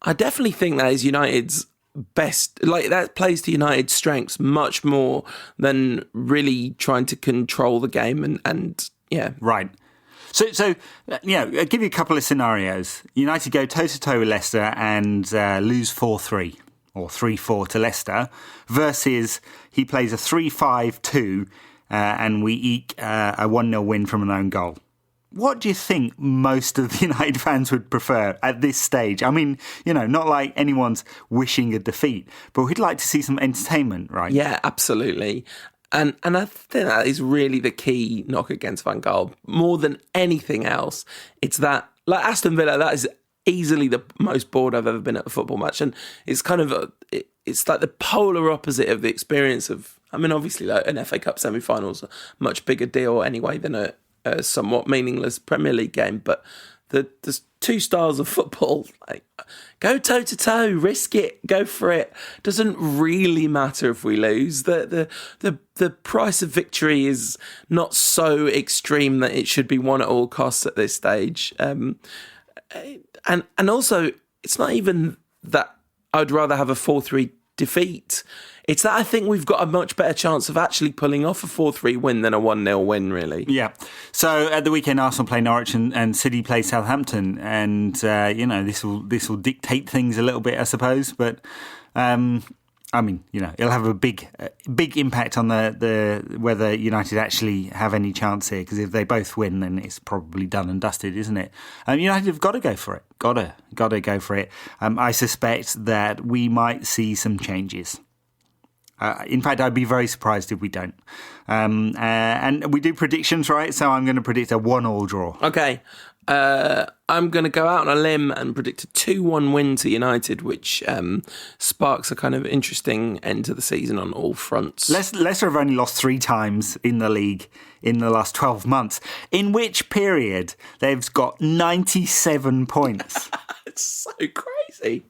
I definitely think that is United's best, that plays to United's strengths much more than really trying to control the game and right. So I'll give you a couple of scenarios. United go toe-to-toe with Leicester and lose 4-3 or 3-4 to Leicester, versus he plays a 3-5-2 and we eke a 1-0 win from an own goal. What do you think most of the United fans would prefer at this stage? I mean, not like anyone's wishing a defeat, but we'd like to see some entertainment, right? Yeah, absolutely. And I think that is really the key knock against Van Gaal. More than anything else, it's that, like Aston Villa, that is easily the most bored I've ever been at a football match. And it's kind of, it's like the polar opposite of the experience of, obviously like an FA Cup semi-final is a much bigger deal anyway than a somewhat meaningless Premier League game, but there's two styles of football. Like, go toe to toe, risk it, go for it. Doesn't really matter if we lose. The price of victory is not so extreme that it should be won at all costs at this stage. And also, it's not even that I'd rather have a 4-3 defeat. It's that I think we've got a much better chance of actually pulling off a 4-3 win than a 1-0 win, really. Yeah. So at the weekend, Arsenal play Norwich and City play Southampton, and this will dictate things a little bit, I suppose. But it'll have a big impact on the whether United actually have any chance here. Because if they both win, then it's probably done and dusted, isn't it? United have got to go for it. Got to go for it. I suspect that we might see some changes. In fact, I'd be very surprised if we don't. And we do predictions, right? So I'm going to predict a 1-1 draw. Okay. I'm going to go out on a limb and predict a 2-1 win to United, which sparks a kind of interesting end to the season on all fronts. Leicester have only lost 3 times in the league in the last 12 months, in which period they've got 97 points. It's so crazy.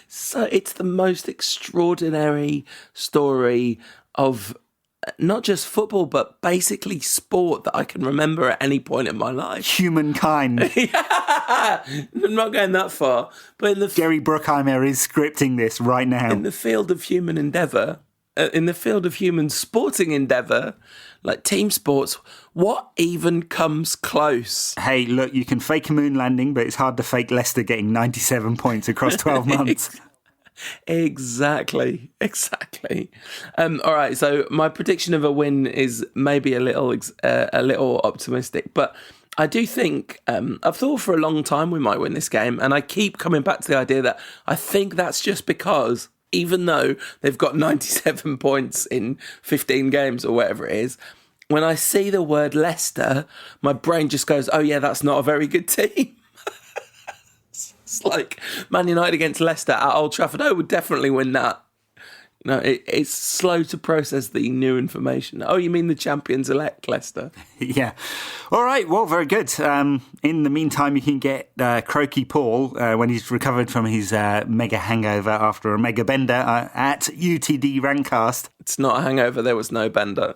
So it's the most extraordinary story of not just football, but basically sport that I can remember at any point in my life. Humankind. Yeah, I'm not going that far. But Jerry Bruckheimer is scripting this right now. In the field of human endeavour, in the field of human sporting endeavour, like team sports, what even comes close? Hey, look, you can fake a moon landing, but it's hard to fake Leicester getting 97 points across 12 months. Exactly. All right, so my prediction of a win is maybe a little optimistic, but I do think I've thought for a long time we might win this game, and I keep coming back to the idea that I think that's just because even though they've got 97 points in 15 games or whatever it is, when I see the word Leicester, my brain just goes, oh yeah, that's not a very good team. It's like Man United against Leicester at Old Trafford. I would definitely win that. No, it's slow to process the new information. Oh, you mean the champions-elect, Leicester? Yeah. All right, well, very good. In the meantime, you can get Croaky Paul, when he's recovered from his mega hangover after a mega bender, at UTD Rankcast. It's not a hangover, there was no bender.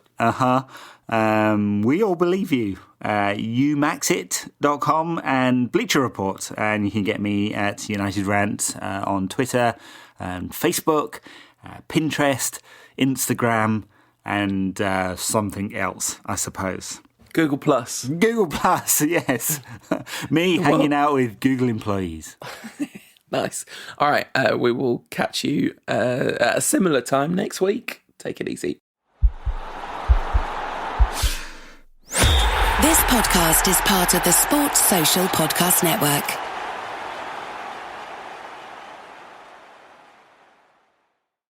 We all believe you. umaxit.com and Bleacher Report. And you can get me at United Rant on Twitter and Facebook, Pinterest, Instagram, and something else, I suppose. Google Plus. Google Plus, yes. Me hanging out with Google employees. Nice. All right, we will catch you at a similar time next week. Take it easy. This podcast is part of the Sports Social Podcast Network.